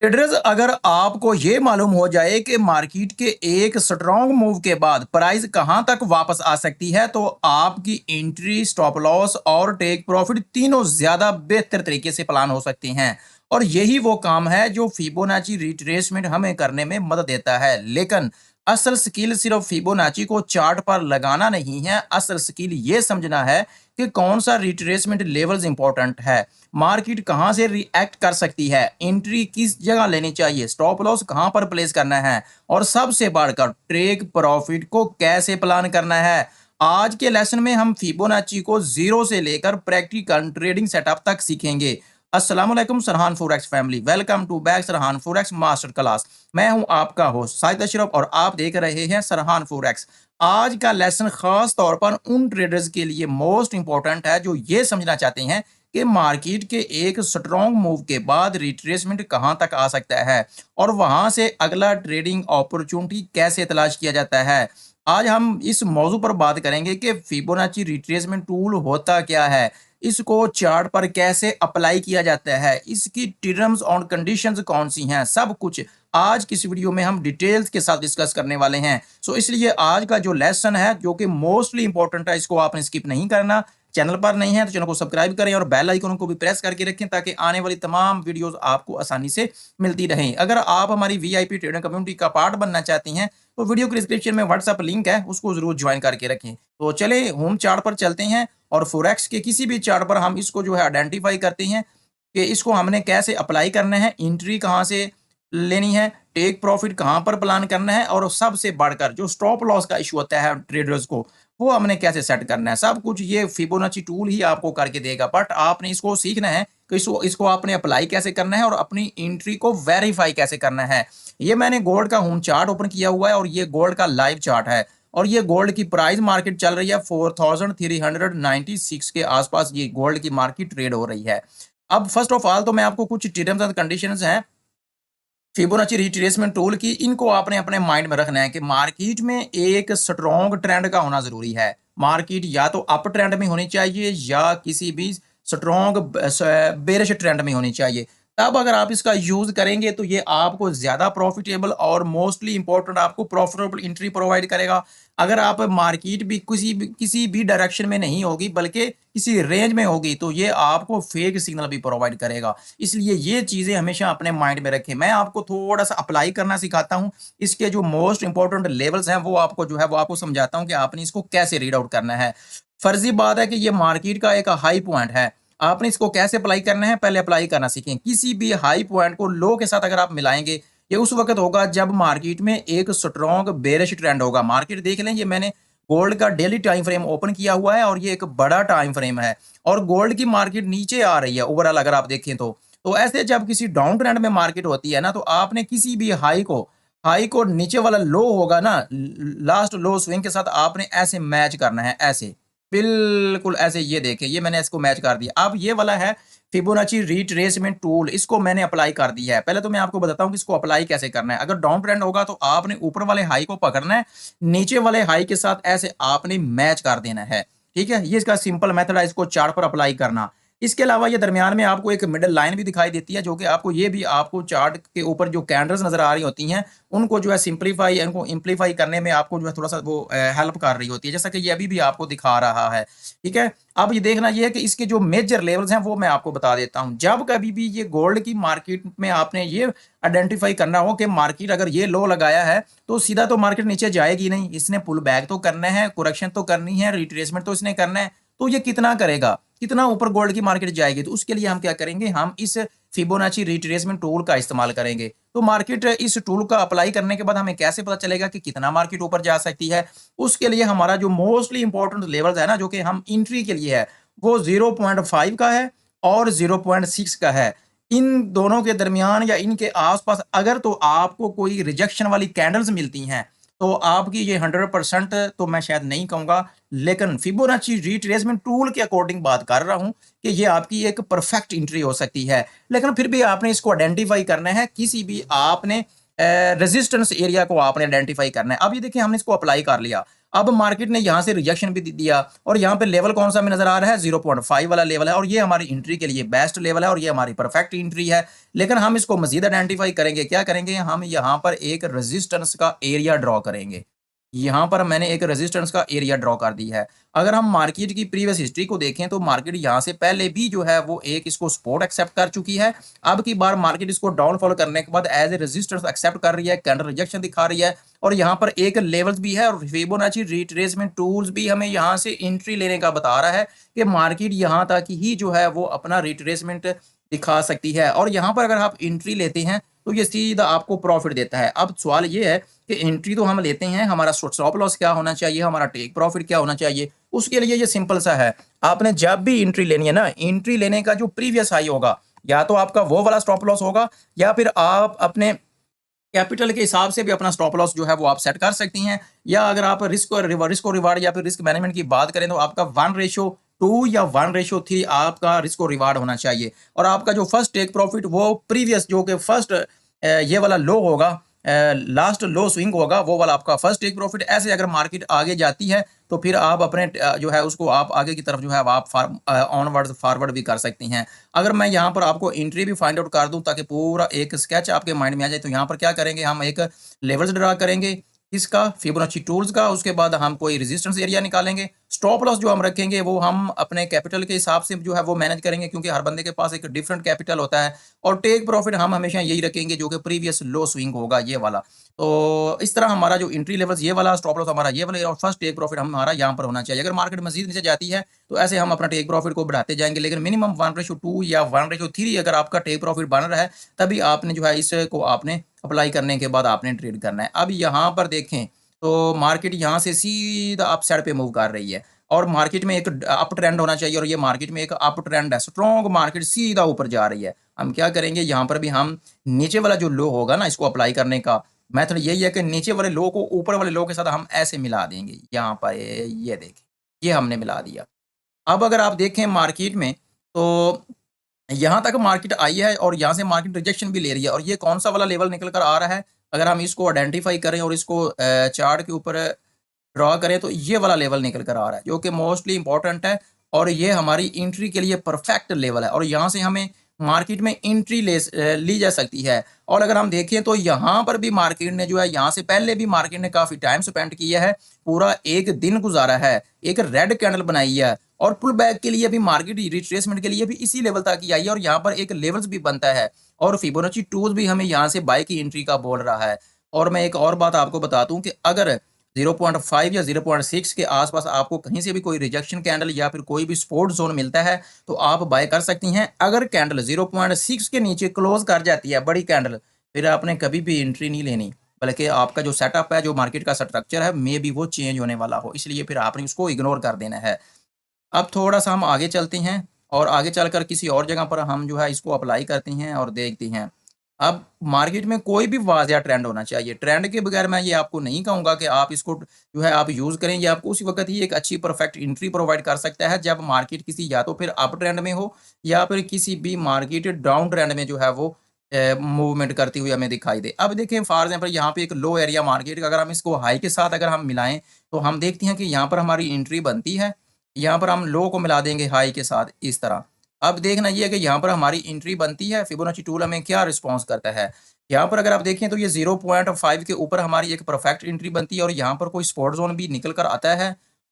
Traders, अगर आपको ये मालूम हो जाए कि मार्केट के एक स्ट्रॉन्ग मूव के बाद प्राइस कहां तक वापस आ सकती है, तो आपकी एंट्री, स्टॉप लॉस और टेक प्रॉफिट तीनों ज्यादा बेहतर तरीके से प्लान हो सकती हैं। और यही वो काम है जो फिबोनाची रिट्रेसमेंट हमें करने में मदद देता है। लेकिन असल स्किल सिर्फ फिबोनाची को चार्ट पर लगाना नहीं है। असल स्किल ये समझना है कि कौन सा रिट्रेसमेंट लेवल्स इंपॉर्टेंट है, मार्केट कहां से रिएक्ट कर सकती है, एंट्री किस जगह लेनी चाहिए, स्टॉप लॉस कहां पर प्लेस करना है, और सबसे बढ़कर ट्रेक प्रॉफिट को कैसे प्लान करना है। आज के लेसन में हम फिबोनाची को जीरो से लेकर प्रैक्टिकल ट्रेडिंग सेटअप तक सीखेंगे। अस्सलाम वालेकुम Sarhan forex family, welcome to back Sarhan forex master class. मैं हूं आपका होस्ट साइद अशरफ और आप देख रहे हैं सरहान फोरेक्स। आज का लेसन खास तौर पर उन ट्रेडर्स के लिए मोस्ट इंपॉर्टेंट है जो ये समझना चाहते हैं कि मार्केट के एक स्ट्रॉन्ग मूव के बाद रिट्रेसमेंट कहां तक आ सकता है और वहां से अगला ट्रेडिंग अपॉर्चुनिटी कैसे तलाश किया जाता है। आज हम इस मौजू पर बात करेंगे कि फिबोनाची रिट्रेसमेंट टूल होता क्या है, इसको चार्ट पर कैसे अप्लाई किया जाता है, इसकी टर्म्स और कंडीशंस कौन सी हैं, सब कुछ आज की इस वीडियो में हम डिटेल्स के साथ डिस्कस करने वाले हैं। सो इसलिए आज का जो लेसन है जो कि मोस्टली इंपॉर्टेंट है, इसको आपने स्किप नहीं करना। चैनल पर नहीं है तो चैनल को सब्सक्राइब करें और बेल आइकन को भी प्रेस करके रखें ताकि आने वाली तमाम वीडियोस आपको आसानी से मिलती रहें। अगर आप हमारी वीआईपी ट्रेडिंग कम्युनिटी का पार्ट बनना चाहती हैं तो वीडियो के डिस्क्रिप्शन में व्हाट्सएप लिंक है, उसको जरूर ज्वाइन करके रखें। तो चले होम चार्ट पर चलते हैं और फोरेक्स के किसी भी चार्ट पर हम इसको जो है आइडेंटिफाई करते हैं कि इसको हमने कैसे अप्लाई करना है, एंट्री कहाँ से लेनी है, टेक प्रॉफिट कहाँ पर प्लान करना है, और सबसे बढ़कर जो स्टॉप लॉस का इशू होता है ट्रेडर्स को, वो हमने कैसे सेट करना है। सब कुछ ये फिबोनाची टूल ही आपको करके देगा, बट आपने इसको सीखना है कि इसको आपने अप्लाई कैसे करना है और अपनी एंट्री को वेरीफाई कैसे करना है। ये मैंने गोल्ड का होम चार्ट ओपन किया हुआ है और ये गोल्ड का लाइव चार्ट है और ये गोल्ड की प्राइस मार्केट चल रही है 4396 के आसपास। ये गोल्ड की मार्केट ट्रेड हो रही है। अब फर्स्ट ऑफ ऑल तो मैं आपको कुछ टर्म्स एंड कंडीशंस हैं फिबोनाची रिट्रेसमेंट टूल की, इनको आपने अपने माइंड में रखना है कि मार्केट में एक स्ट्रॉन्ग ट्रेंड का होना जरूरी है। मार्केट या तो अप ट्रेंड में होनी चाहिए या किसी भी स्ट्रॉन्ग बेरिश ट्रेंड में होनी चाहिए। तब अगर आप इसका यूज करेंगे तो ये आपको ज्यादा प्रॉफिटेबल और मोस्टली इंपॉर्टेंट आपको प्रॉफिटेबल एंट्री प्रोवाइड करेगा। अगर आप मार्केट भी किसी भी डायरेक्शन में नहीं होगी बल्कि किसी रेंज में होगी तो ये आपको फेक सिग्नल भी प्रोवाइड करेगा। इसलिए ये चीजें हमेशा अपने माइंड में रखें। मैं आपको थोड़ा सा अप्लाई करना सिखाता हूँ, इसके जो मोस्ट इंपॉर्टेंट लेवल्स हैं वो आपको जो है वो आपको समझाता हूँ कि आपने इसको कैसे रीड आउट करना है। फर्जी बात है कि ये मार्केट का एक हाई पॉइंट है, आपने इसको कैसे अप्लाई करना है पहले अप्लाई करना सीखें। किसी भी हाई पॉइंट को लो के साथ अगर आप मिलाएंगे, ये उस वक्त होगा जब मार्केट में एक स्ट्रॉन्ग बेरिश ट्रेंड होगा। मार्केट देख लें, ये मैंने गोल्ड का डेली टाइम फ्रेम ओपन किया हुआ है और ये एक बड़ा टाइम फ्रेम है और गोल्ड की मार्केट नीचे आ रही है ओवरऑल अगर आप देखें तो ऐसे जब किसी डाउन ट्रेंड में मार्केट होती है ना, तो आपने किसी भी हाई को नीचे वाला लो होगा ना, लास्ट लो स्विंग के साथ आपने ऐसे मैच करना है, ऐसे बिल्कुल ऐसे। ये देखें, ये मैंने इसको मैच कर दिया। अब ये वाला है फिबोनाची रिट्रेसमेंट टूल, इसको मैंने अप्लाई कर दिया है। पहले तो मैं आपको बताता हूँ कि इसको अप्लाई कैसे करना है। अगर डाउन ट्रेंड होगा तो आपने ऊपर वाले हाई को पकड़ना है, नीचे वाले हाई के साथ ऐसे आपने मैच कर देना है। ठीक है, ये इसका सिंपल मेथड है इसको चार्ट पर अप्लाई करना। इसके अलावा ये दरमियान में आपको एक मिडल लाइन भी दिखाई देती है जो कि आपको ये भी आपको चार्ट के ऊपर जो कैंडल्स नजर आ रही होती हैं उनको जो है सिंप्लीफाई, इनको इम्प्लीफाई करने में आपको जो है थोड़ा सा वो हेल्प कर रही होती है, जैसा कि ये अभी भी आपको दिखा रहा है। ठीक है, अब ये देखना ये है कि इसके जो मेजर लेवल्स हैं वो मैं आपको बता देता हूं। जब कभी भी ये गोल्ड की मार्केट में आपने ये आइडेंटिफाई करना हो कि मार्केट अगर ये लो लगाया है तो सीधा तो मार्केट नीचे जाएगी नहीं, इसने पुल बैक तो करना है, करेक्शन तो करनी है, रिट्रेसमेंट तो इसने करना है। तो ये कितना करेगा, कितना ऊपर गोल्ड की मार्केट जाएगी, तो उसके लिए हम क्या करेंगे, हम इस फिबोनाची रिट्रेसमेंट टूल का इस्तेमाल करेंगे। तो मार्केट इस टूल का अप्लाई करने के बाद हमें कैसे पता चलेगा कि कितना मार्केट ऊपर जा सकती है। उसके लिए हमारा जो मोस्टली इंपॉर्टेंट लेवल है ना, जो कि हम एंट्री के लिए है, वो 0.5 का है और 0.6 का है। इन दोनों के दरमियान या इनके आसपास अगर तो आपको कोई रिजेक्शन वाली कैंडल्स मिलती हैं तो आपकी ये 100% तो मैं शायद नहीं कहूंगा, लेकिन फिबोनाची रिट्रेसमेंट टूल के अकॉर्डिंग बात कर रहा हूं कि ये आपकी एक परफेक्ट एंट्री हो सकती है। लेकिन फिर भी आपने इसको आइडेंटिफाई करना है, किसी भी आपने रेजिस्टेंस एरिया को आपने आइडेंटिफाई करना है। अब ये देखिए, हमने इसको अप्लाई कर लिया। अब मार्केट ने यहाँ से रिजेक्शन भी दिया और यहाँ पे लेवल कौन सा हमें नजर आ रहा है, 0.5 वाला लेवल है और ये हमारी एंट्री के लिए बेस्ट लेवल है और ये हमारी परफेक्ट एंट्री है। लेकिन हम इसको मजीद आइडेंटिफाई करेंगे, क्या करेंगे, हम यहाँ पर एक रेजिस्टेंस का एरिया ड्रॉ करेंगे। यहाँ पर मैंने एक रेजिस्टेंस का एरिया ड्रॉ कर दी है। अगर हम मार्केट की प्रीवियस हिस्ट्री को देखें तो मार्केट यहाँ से पहले भी जो है वो एक इसको सपोर्ट एक्सेप्ट कर चुकी है। अब की बार मार्केट इसको डाउनफॉल करने के बाद एज ए रेजिस्टेंस एक्सेप्ट कर रही है, कैंडल रिजेक्शन दिखा रही है और यहाँ पर एक लेवल्स भी है और फिबोनाची रिट्रेसमेंट टूल्स भी हमें यहाँ से एंट्री लेने का बता रहा है कि मार्केट यहाँ तक ही जो है वो अपना रिट्रेसमेंट दिखा सकती है और यहाँ पर अगर आप एंट्री लेते हैं तो ये सीधा आपको प्रॉफिट देता है। अब सवाल ये है कि एंट्री तो हम लेते हैं, हमारा स्टॉप लॉस क्या होना चाहिए, हमारा टेक प्रॉफिट क्या होना चाहिए। उसके लिए ये सिंपल सा है, आपने जब भी एंट्री लेनी है ना, एंट्री लेने का जो प्रीवियस हाई होगा या तो आपका वो वाला स्टॉप लॉस होगा या फिर आप अपने कैपिटल के हिसाब से भी अपना स्टॉप लॉस जो है वो आप सेट कर सकती हैं। या अगर आप रिस्क और रिवार्ड या फिर रिस्क मैनेजमेंट की बात करें तो आपका 1:2 या 1:3 आपका रिस्क और रिवार्ड होना चाहिए और आपका जो फर्स्ट टेक प्रॉफिट वो प्रीवियस जो कि फर्स्ट ये वाला लो होगा, लास्ट लो स्विंग होगा, वो वाला आपका फर्स्ट टेक प्रॉफिट। ऐसे अगर मार्केट आगे जाती है तो फिर आप अपने जो है उसको आप आगे की तरफ जो है आप ऑनवर्ड फॉरवर्ड भी कर सकती हैं। अगर मैं यहाँ पर आपको एंट्री भी फाइंड आउट कर दूं ताकि पूरा एक स्केच आपके माइंड में आ जाए, तो यहाँ पर क्या करेंगे, हम एक लेवल्स ड्रा करेंगे इसका, फिबोनाची टूल्स का, उसके बाद हम कोई रेजिस्टेंस एरिया निकालेंगे। स्टॉप लॉस जो हम रखेंगे वो हम अपने कैपिटल के हिसाब से जो है वो मैनेज करेंगे क्योंकि हर बंदे के पास एक डिफरेंट कैपिटल होता है और टेक प्रॉफिट हम हमेशा यही रखेंगे जो कि प्रीवियस लो स्विंग होगा, ये वाला। तो इस तरह हमारा जो एंट्री लेवल्स ये वाला, स्टॉप लॉस हमारा ये वाला और फर्स्ट टेक प्रॉफिट हमारा यहाँ पर होना चाहिए। अगर मार्केट मजीद नीचे जाती है तो ऐसे हम अपना टेक प्रॉफिट को बढ़ाते जाएंगे, लेकिन मिनिमम 1:2 या 1:3 अगर आपका टेक प्रॉफिट बन रहा है तभी आपने जो है इसको आपने अप्लाई करने के बाद आपने ट्रेड करना है। अब यहाँ पर देखें तो मार्केट यहाँ से सीधा अप साइड पे मूव कर रही है और मार्केट में एक अप ट्रेंड होना चाहिए और ये मार्केट में एक अप ट्रेंड है, स्ट्रॉन्ग मार्केट सीधा ऊपर जा रही है। हम क्या करेंगे, यहाँ पर भी हम नीचे वाला जो लो होगा ना, इसको अप्लाई करने का मेथड यही है कि नीचे वाले लो को ऊपर वाले लो के साथ हम ऐसे मिला देंगे। यहाँ पर ये देखें, ये हमने मिला दिया। अब अगर आप देखें मार्केट में तो यहाँ तक मार्केट आई है और यहाँ से मार्केट रिजेक्शन भी ले रही है और ये कौन सा वाला लेवल निकल कर आ रहा है, अगर हम इसको आइडेंटिफाई करें और इसको चार्ट के ऊपर ड्रॉ करें तो ये वाला लेवल निकल कर आ रहा है जो कि मोस्टली इंपॉर्टेंट है और ये हमारी एंट्री के लिए परफेक्ट लेवल है और यहाँ से हमें मार्केट में एंट्री ली जा सकती है। और अगर हम देखें तो यहाँ पर भी मार्केट ने जो है, यहाँ से पहले भी मार्केट ने काफी टाइम स्पेंड किया है, पूरा एक दिन गुजारा है, एक रेड कैंडल बनाई है और पुल बैक के लिए भी मार्केट रिट्रेसमेंट के लिए भी इसी लेवल तक ही आई है और यहाँ पर एक लेवल्स भी बनता है और फिबोनाची टूल्स भी हमें यहाँ से बाय की एंट्री का बोल रहा है। और मैं एक और बात आपको बता दूं कि अगर 0.5 या 0.6 के आसपास आपको कहीं से भी कोई रिजेक्शन कैंडल या फिर कोई भी सपोर्ट जोन मिलता है तो आप बाय कर सकती हैं। अगर कैंडल 0.6 के नीचे क्लोज कर जाती है बड़ी कैंडल, फिर आपने कभी भी एंट्री नहीं लेनी, बल्कि आपका जो सेटअप है, जो मार्केट का स्ट्रक्चर है, मे बी वो चेंज होने वाला हो, इसलिए फिर आपने उसको इग्नोर कर देना है। अब थोड़ा-सा हम आगे चलते हैं और आगे चलकर किसी और जगह पर हम जो है इसको अप्लाई करते हैं और देखते हैं। अब मार्केट में कोई भी वाज़िया ट्रेंड होना चाहिए। ट्रेंड के बगैर मैं ये आपको नहीं कहूँगा कि आप इसको जो है आप यूज़ करें, ये आपको उसी वक़्त ही एक अच्छी परफेक्ट एंट्री प्रोवाइड कर सकता है जब मार्केट किसी या तो फिर अप ट्रेंड में हो या फिर किसी भी मार्केट डाउन ट्रेंड में जो है वो मूवमेंट करती हुई हमें दिखाई दे। अब देखें फॉर एग्ज़ाम्पल यहाँ पे एक लो एरिया मार्केट का अगर हम इसको हाई के साथ अगर हम मिलाएँ तो हम देखते हैं कि यहाँ पर हमारी एंट्री बनती है। यहाँ पर हम लो को मिला देंगे हाई के साथ इस तरह। अब देखना ये है कि यहाँ पर हमारी एंट्री बनती है, फिबोनाची टूल हमें क्या रिस्पॉन्स करता है। यहाँ पर अगर आप देखें तो ये 0.5 के ऊपर हमारी एक परफेक्ट एंट्री बनती है और यहाँ पर कोई सपोर्ट ज़ोन भी निकल कर आता है,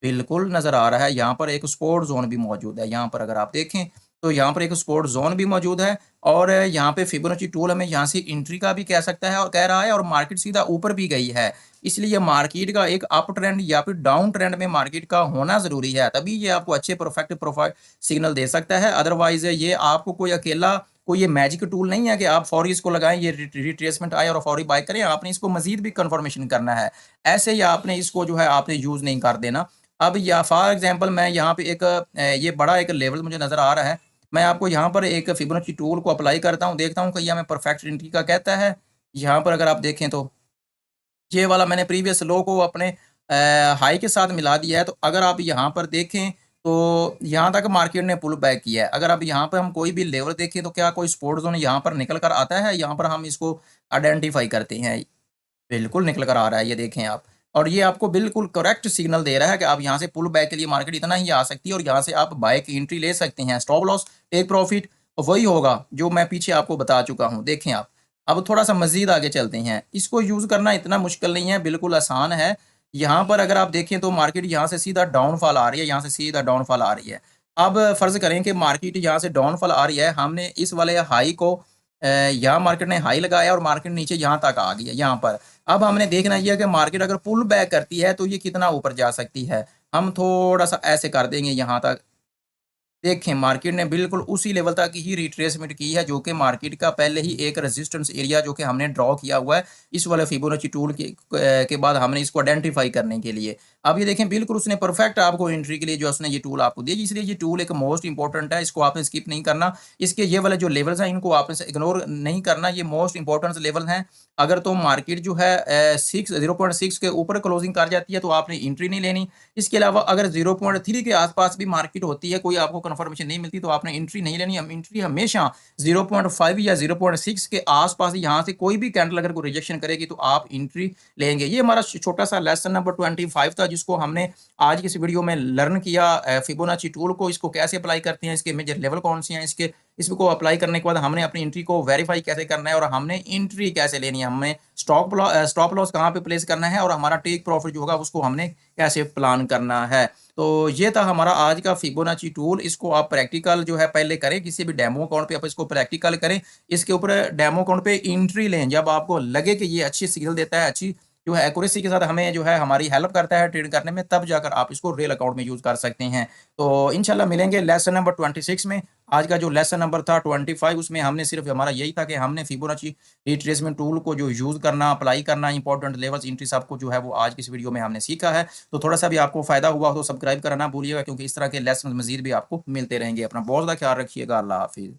बिल्कुल नज़र आ रहा है। यहाँ पर एक सपोर्ट ज़ोन भी मौजूद है। यहाँ पर अगर आप देखें तो यहाँ पर एक सपोर्ट ज़ोन भी मौजूद है और यहाँ पे फिबोनाची टूल हमें यहाँ से एंट्री का भी कह सकता है और कह रहा है और मार्केट सीधा ऊपर भी गई है। इसलिए मार्केट का एक अप ट्रेंड या फिर डाउन ट्रेंड में मार्केट का होना ज़रूरी है, तभी ये आपको अच्छे परफेक्ट प्रोफाइल सिग्नल दे सकता है। अदरवाइज़ ये आपको कोई अकेला कोई ये मैजिक टूल नहीं है कि आप फौरी इसको लगाएँ, ये रिट्रेसमेंट आए और फौरी बाय करें। आपने इसको मज़ीद भी कन्फर्मेशन करना है। ऐसे ही आपने इसको जो है आपने यूज़ नहीं कर देना। अब या फॉर एग्ज़ाम्पल मैं यहाँ पे एक ये बड़ा एक लेवल मुझे नज़र आ रहा है। मैं आपको यहाँ पर एक फिबोनाची टूल को अप्लाई करता हूँ, देखता हूँ कि ये हमें परफेक्ट एंट्री का कहता है। यहाँ पर अगर आप देखें तो ये वाला मैंने प्रीवियस लो को अपने हाई के साथ मिला दिया है। तो अगर आप यहाँ पर देखें तो यहाँ तक मार्केट ने पुल बैक किया है। अगर आप यहाँ पे हम कोई भी लेवल देखें तो क्या कोई सपोर्ट ज़ोन यहाँ पर निकल कर आता है? यहाँ पर हम इसको आइडेंटिफ़ाई करते हैं। बिल्कुल निकल कर आ रहा है, ये देखें आप। और ये आपको बिल्कुल करेक्ट सिग्नल दे रहा है कि आप यहाँ से पुल बैक के लिए मार्केट इतना ही आ सकती है और यहाँ से आप बाय की एंट्री ले सकते हैं। स्टॉप लॉस, टेक प्रॉफिट वही होगा जो मैं पीछे आपको बता चुका हूँ। देखें आप, अब थोड़ा सा मज़ीद आगे चलते हैं। इसको यूज़ करना इतना मुश्किल नहीं है, बिल्कुल आसान है। यहाँ पर अगर आप देखें तो मार्केट यहाँ से सीधा डाउनफॉल आ रही है, यहाँ से सीधा डाउनफॉल आ रही है। अब फ़र्ज़ करें कि मार्केट यहाँ से डाउनफॉल आ रही है, हमने इस वाले हाई को यहाँ मार्केट ने हाई लगाया और मार्केट नीचे यहाँ तक आ गई है, यहाँ पर। अब हमने देखना ये है कि मार्केट अगर पुल बैक करती है तो ये कितना ऊपर जा सकती है। हम थोड़ा-सा ऐसे कर देंगे यहाँ तक। देखें, मार्केट ने बिल्कुल उसी लेवल तक ही रिट्रेसमेंट की है, जो कि मार्केट का पहले ही एक रेजिस्टेंस एरिया जो कि हमने ड्रॉ किया हुआ है, इस वाले फिबोनाची टूल के बाद हमने इसको आइडेंटिफ़ाई करने के लिए। अब ये देखें, बिल्कुल उसने परफेक्ट आपको एंट्री के लिए जो उसने ये टूल आपको दिया, इसलिए ये टूल एक मोस्ट इंपॉर्टेंट है, इसको आपने स्किप नहीं करना। इसके ये वाले जो लेवल्स हैं, इनको आपने इग्नोर नहीं करना, ये मोस्ट इंपॉर्टेंट लेवल हैं। अगर तो मार्केट जो है 0.6 के ऊपर क्लोजिंग कर जाती है, तो आपने एंट्री नहीं लेनी। इसके अलावा अगर 0.3 के आसपास भी मार्केट होती है, कोई आपको कंफर्मेशन नहीं मिलती, तो आपने एंट्री नहीं लेनी। हम एंट्री हमेशा 0.5 या 0.6 के आसपास, यहाँ से कोई भी कैंडल अगर कोई रिजेक्शन करेगी तो आप एंट्री लेंगे। ये हमारा छोटा सा लेसन नंबर 25 था, जिसको हमने आज की इस वीडियो में लर्न किया। फिबोनाची टूल को, इसको कैसे अप्लाई करते हैं, इसके मेजर लेवल कौन से हैं, इसको अप्लाई करने के बाद हमने अपनी एंट्री को वेरीफाई कैसे करना है और हमने एंट्री कैसे लेनी है, हमें स्टॉप लॉस कहाँ पे प्लेस करना है और हमारा टेक प्रॉफिट जो होगा उसको हमने कैसे प्लान करना है। तो ये था हमारा आज का फिबोनाची टूल। इसको आप प्रैक्टिकल जो है पहले करें, किसी भी डेमो अकाउंट पे आप इसको प्रैक्टिकल करें। इसके ऊपर डेमो अकाउंट पे एंट्री लें जब आपको लगे कि ये अच्छी सिग्नल देता है, अच्छी जो है एक्यूरेसी के साथ हमें जो है हमारी हेल्प करता है ट्रेड करने में, तब जाकर आप इसको रियल अकाउंट में यूज़ कर सकते हैं। तो इंशाल्लाह मिलेंगे लेसन नंबर 26 में। आज का जो लेसन नंबर था 25, उसमें हमने सिर्फ हमारा यही था कि हमने फिबोनाची रिट्रेसमेंट टूल को जो यूज़ करना, अप्लाई करना, इंपॉर्टेंट लेवल्स, एंट्रीज आपको जो है वो आज की इस वीडियो में हमने सीखा है। तो थोड़ा-सा भी आपको फ़ायदा हुआ हो तो सब्सक्राइब करना ना भूलिएगा, क्योंकि इस तरह के लेसन मज़ीद भी आपको मिलते रहेंगे। अपना बहुत ज़्यादा ख्याल रखिएगा। अल्लाह हाफ़िज़।